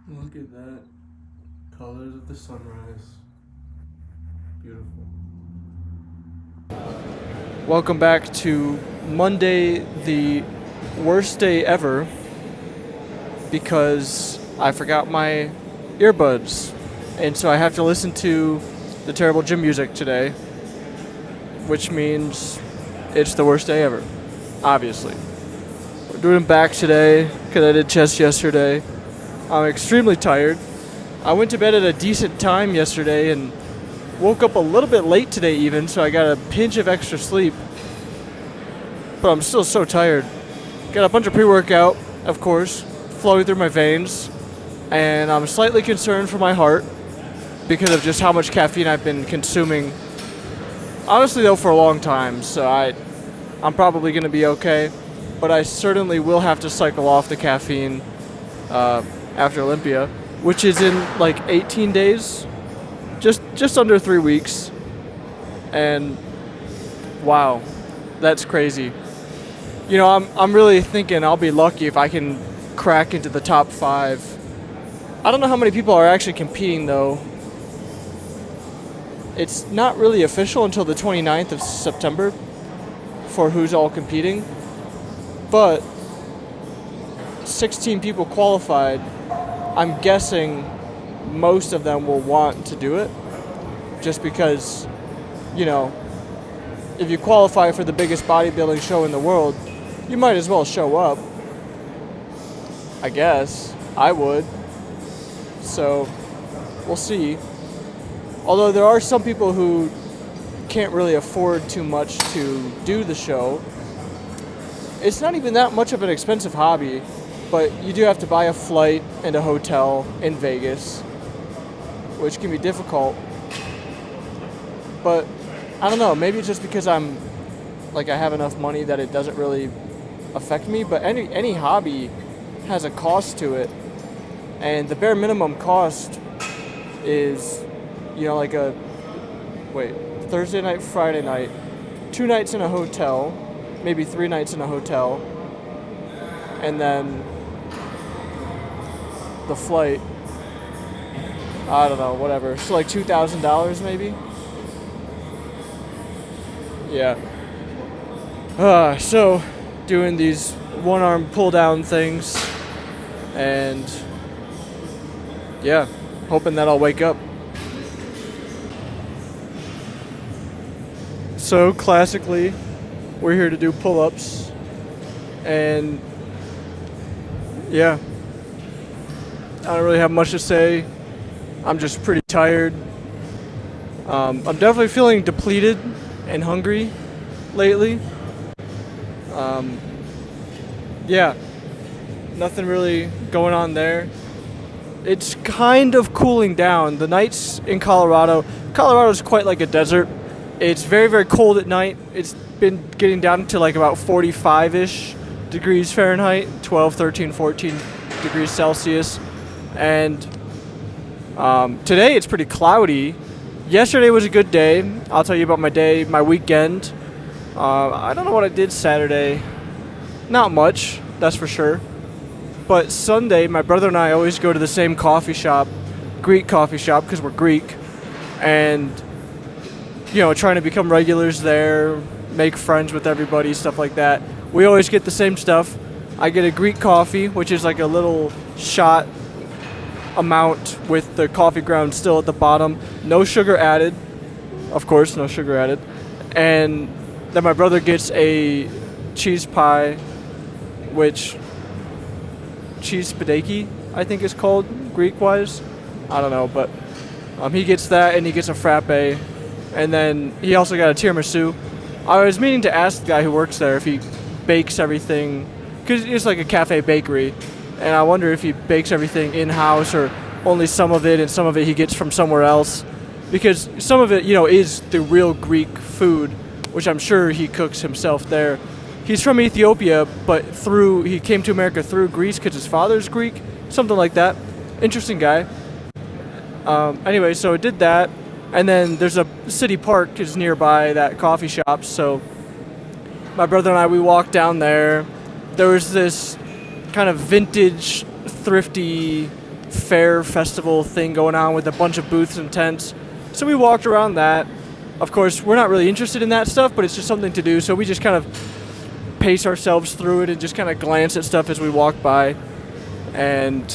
Look at that. Colors of the sunrise. Beautiful. Welcome back to Monday, the worst day ever, because I forgot my earbuds. And so I have to listen to the terrible gym music today, which means it's the worst day ever, obviously. We're doing back today because I did chest yesterday. I'm extremely tired. I went to bed at a decent time yesterday and woke up a little bit late today even, so I got a pinch of extra sleep. But I'm still so tired. Got a bunch of pre-workout, of course, flowing through my veins, and I'm slightly concerned for my heart because of just how much caffeine I've been consuming. Honestly though, for a long time, so I'm probably going to be okay, but I certainly will have to cycle off the caffeine after Olympia, which is in like 18 days, just under 3 weeks, and wow, that's crazy. You know, I'm really thinking I'll be lucky if I can crack into the top 5. I don't know how many people are actually competing though. It's not really official until the 29th of September for who's all competing, but 16 people qualified. I'm guessing most of them will want to do it just because, you know, if you qualify for the biggest bodybuilding show in the world, you might as well show up. I guess. I would. So, we'll see. Although there are some people who can't really afford too much to do the show. It's not even that much of an expensive hobby, but you do have to buy a flight and a hotel in Vegas, which can be difficult. But I don't know, maybe it's just because I have enough money that it doesn't really affect me, but any hobby has a cost to it. And the bare minimum cost is, like Thursday night, Friday night, 2 nights in a hotel, maybe 3 nights in a hotel, and then the flight, I don't know, whatever. So like $2,000 maybe? Yeah. So doing these one-arm pull-down things, and yeah, hoping that I'll wake up. So classically, we're here to do pull-ups, and yeah, I don't really have much to say. I'm just pretty tired. I'm definitely feeling depleted and hungry lately. Yeah, nothing really going on there. It's kind of cooling down. The nights in Colorado's quite like a desert. It's very, very cold at night. It's been getting down to like about 45-ish degrees Fahrenheit, 12, 13, 14 degrees Celsius. And today it's pretty cloudy. Yesterday was a good day. I'll tell you about my weekend. I don't know what I did Saturday. Not much, that's for sure. But Sunday, my brother and I always go to the same coffee shop, Greek coffee shop, because we're Greek. And, trying to become regulars there, make friends with everybody, stuff like that. We always get the same stuff. I get a Greek coffee, which is like a little shot amount with the coffee ground still at the bottom. No sugar added. Of course, no sugar added. And then my brother gets a cheese pie, which cheese spadaki, I think it's called, Greek-wise. I don't know, but he gets that, and he gets a frappe, and then he also got a tiramisu. I was meaning to ask the guy who works there if he bakes everything, because it's like a cafe bakery, and I wonder if he bakes everything in-house or only some of it, and some of it he gets from somewhere else, because some of it, is the real Greek food, which I'm sure he cooks himself there. He's from Ethiopia, but he came to America through Greece because his father's Greek, something like that. Interesting guy. Anyway, so I did that, and then there's a city park is nearby that coffee shop, so my brother and I, we walked down there. There was this kind of vintage, thrifty fair festival thing going on with a bunch of booths and tents. So we walked around that. Of course, we're not really interested in that stuff, but it's just something to do. So we just kind of pace ourselves through it and just kind of glance at stuff as we walk by. And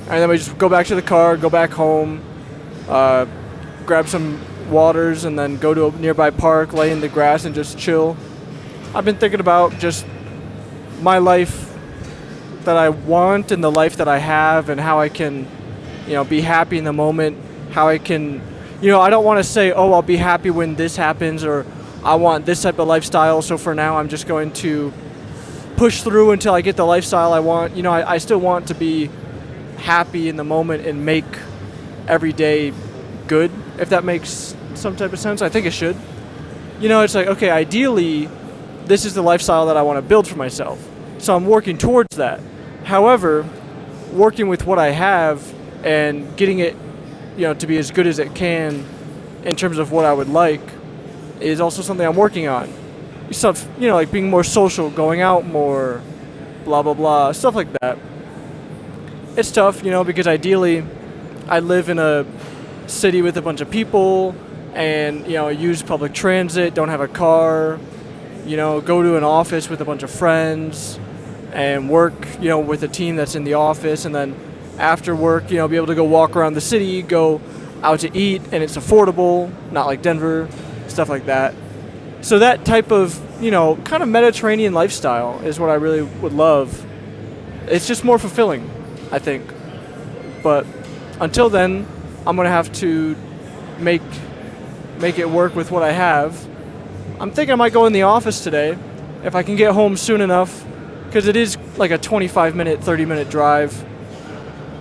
then we just go back to the car, go back home, grab some waters, and then go to a nearby park, lay in the grass, and just chill. I've been thinking about just my life that I want and the life that I have and how I can, be happy in the moment, how I can, I don't want to say, oh, I'll be happy when this happens, or I want this type of lifestyle, so for now I'm just going to push through until I get the lifestyle I want. I still want to be happy in the moment and make every day good, if that makes some type of sense. I think it should. It's like, okay, ideally, this is the lifestyle that I want to build for myself. So I'm working towards that. However, working with what I have and getting it, to be as good as it can in terms of what I would like is also something I'm working on. Stuff, like being more social, going out more, blah, blah, blah, stuff like that. It's tough, because ideally I live in a city with a bunch of people and, use public transit, don't have a car, go to an office with a bunch of friends and work, with a team that's in the office, and then after work, be able to go walk around the city, go out to eat, and it's affordable, not like Denver, stuff like that. So that type of, kind of Mediterranean lifestyle is what I really would love. It's just more fulfilling, I think. But until then, I'm going to have to make it work with what I have. I'm thinking I might go in the office today if I can get home soon enough, because it is like a 25-minute, 30-minute drive.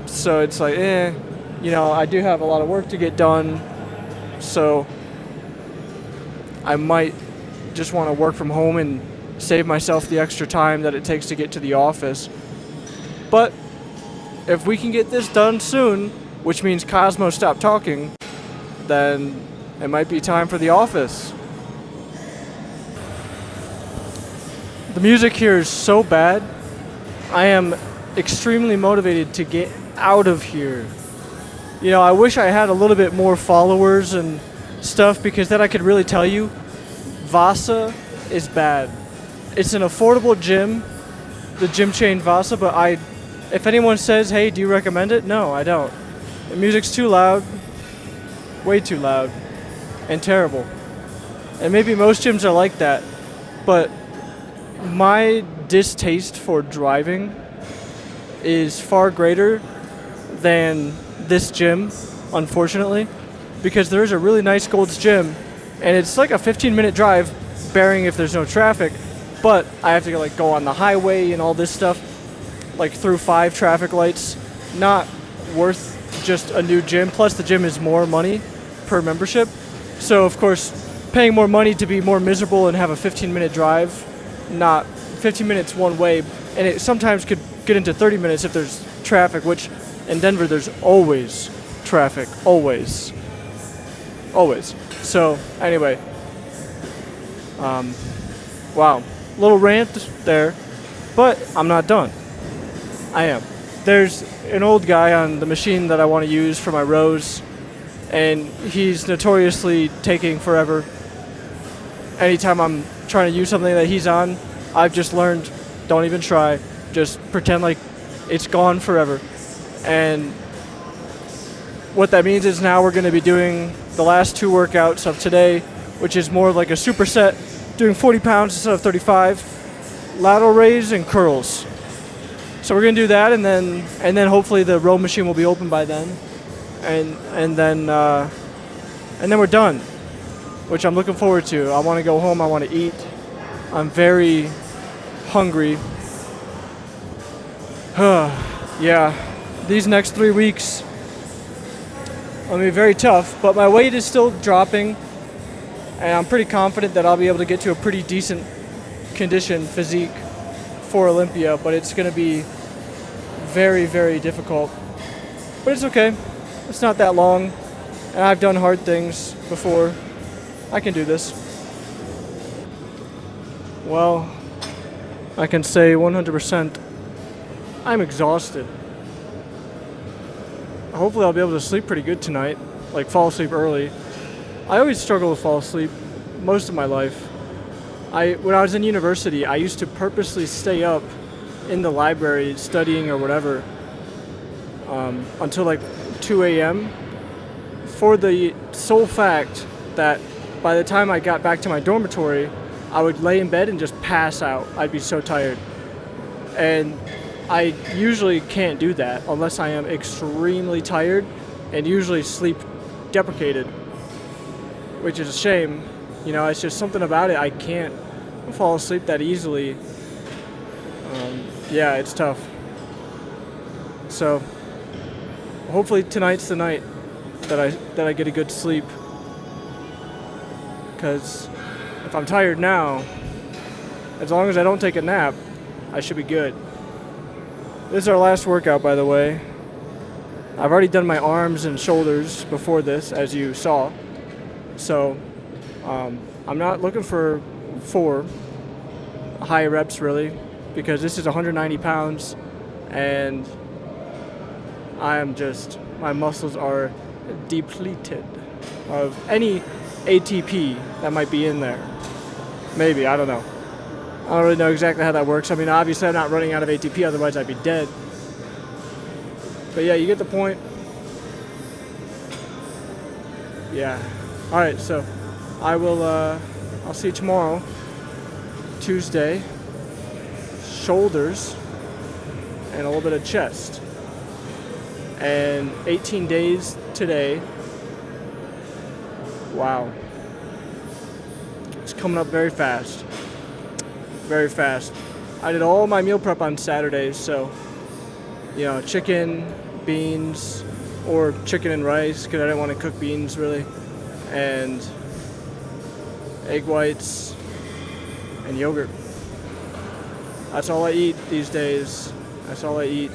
So it's like, I do have a lot of work to get done. So I might just want to work from home and save myself the extra time that it takes to get to the office. But if we can get this done soon, which means Cosmo stopped talking, then it might be time for the office. The music here is so bad. I am extremely motivated to get out of here. I wish I had a little bit more followers and stuff, because then I could really tell you Vasa is bad. It's an affordable gym, the gym chain Vasa, but if anyone says, hey, do you recommend it? No, I don't. The music's too loud, way too loud, and terrible. And maybe most gyms are like that, but my distaste for driving is far greater than this gym, unfortunately, because there is a really nice Gold's Gym, and it's like a 15-minute drive, bearing if there's no traffic, but I have to go on the highway and all this stuff, like through 5 traffic lights. Not worth just a new gym, plus the gym is more money per membership. So of course, paying more money to be more miserable and have a 15-minute drive, not 15 minutes one way, and it sometimes could get into 30 minutes if there's traffic, which in Denver there's always traffic, always. So anyway, wow, little rant there, but I'm not done. I am. There's an old guy on the machine that I want to use for my rows, and he's notoriously taking forever. Anytime I'm trying to use something that he's on, I've just learned, don't even try, just pretend like it's gone forever. And what that means is now we're going to be doing the last 2 workouts of today, which is more like a superset, doing 40 pounds instead of 35, lateral raise and curls. So we're going to do that, and then hopefully the row machine will be open by then, and then we're done, which I'm looking forward to. I want to go home. I want to eat. I'm very hungry. Yeah, these next 3 weeks will be very tough, but my weight is still dropping, and I'm pretty confident that I'll be able to get to a pretty decent condition physique for Olympia, but it's going to be very, very difficult. But it's okay. It's not that long, and I've done hard things before. I can do this. Well, I can say 100% I'm exhausted. hopefully I'll be able to sleep pretty good tonight, like fall asleep early. I always struggle to fall asleep most of my life. When I was in university, I used to purposely stay up in the library studying or whatever until like 2 a.m. for the sole fact that by the time I got back to my dormitory, I would lay in bed and just pass out. I'd be so tired. And I usually can't do that unless I am extremely tired and usually sleep deprecated, which is a shame. You know, it's just something about it. I can't fall asleep that easily. Yeah, it's tough. So hopefully tonight's the night that I get a good sleep. Because if I'm tired now, as long as I don't take a nap, I should be good. This is our last workout, by the way. I've already done my arms and shoulders before this, as you saw. So I'm not looking for 4 high reps, really, because this is 190 pounds, and my muscles are depleted of any ATP that might be in there. Maybe, I don't know. I don't really know exactly how that works. I mean, obviously I'm not running out of ATP, otherwise I'd be dead. But yeah, you get the point. Yeah. Alright, so I'll see you tomorrow, Tuesday. Shoulders and a little bit of chest. And 18 days today. Wow. It's coming up very fast. Very fast. I did all my meal prep on Saturdays, so, you know, chicken, beans, or chicken and rice, because I didn't want to cook beans really, and egg whites, and yogurt. That's all I eat these days. That's all I eat.